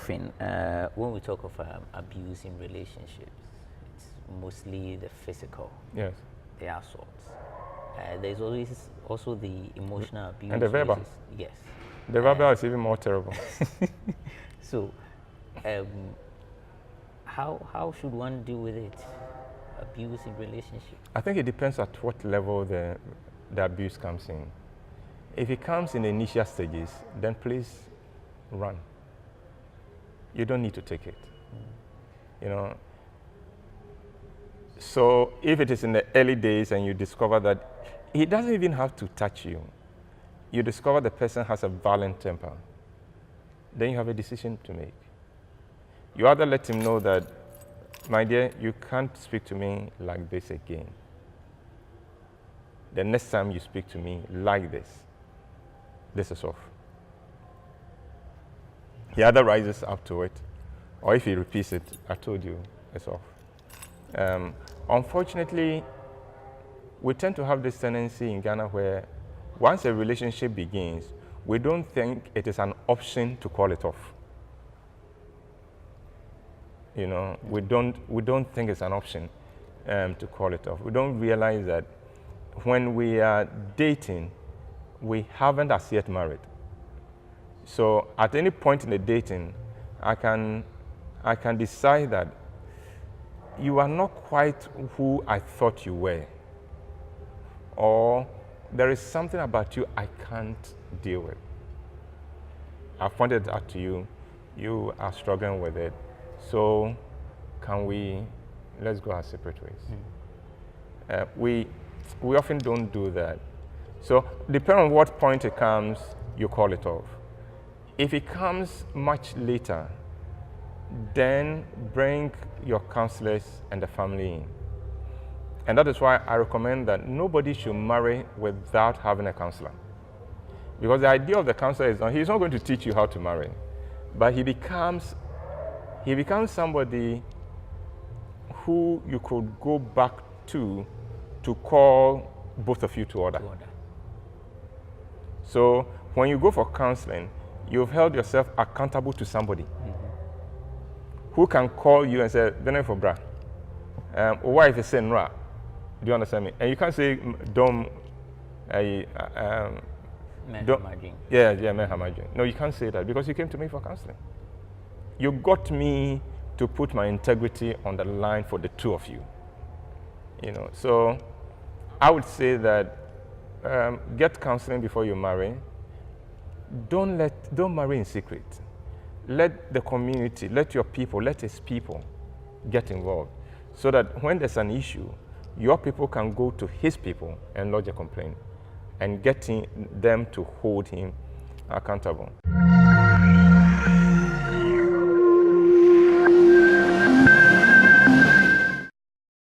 often, when we talk of abuse in relationships, it's mostly the physical, Yes. the assaults. There's always also the emotional abuse. And the verbal. Yes. The verbal is even more terrible. So, how should one deal with it? Abuse in relationship? I think it depends at what level the abuse comes in. If it comes in the initial stages, then please run. You don't need to take it. You know. So if it is in the early days and you discover that he doesn't even have to touch you, you discover the person has a violent temper, then you have a decision to make. You either let him know that, my dear, you can't speak to me like this again. The next time you speak to me like this is off. He either rises up to it, or if he repeats it, I told you, it's off. Unfortunately, we tend to have this tendency in Ghana where once a relationship begins, we don't think it is an option to call it off. You know, we don't think it's an option to call it off. We don't realize that when we are dating, we haven't as yet married. So at any point in the dating, I can decide that you are not quite who I thought you were, or there is something about you I can't deal with. I've pointed out to you, you are struggling with it, so let's go our separate ways. We often don't do that. So depending on what point it comes, you call it off. If it comes much later, then bring your counselors and the family in. And that is why I recommend that nobody should marry without having a counselor. Because the idea of the counselor is he's not going to teach you how to marry, but he becomes somebody who you could go back to call both of you to order. So when you go for counseling, you've held yourself accountable to somebody who can call you and say, "Don't for bra, why if you say no?" Do you understand me? And you can't say, "Don't." No, you can't say that because you came to me for counseling. You got me to put my integrity on the line for the two of you. You know, so I would say that get counseling before you marry. Don't marry in secret. Let the community, let your people, let his people get involved, so that when there's an issue, your people can go to his people and lodge a complaint and getting them to hold him accountable.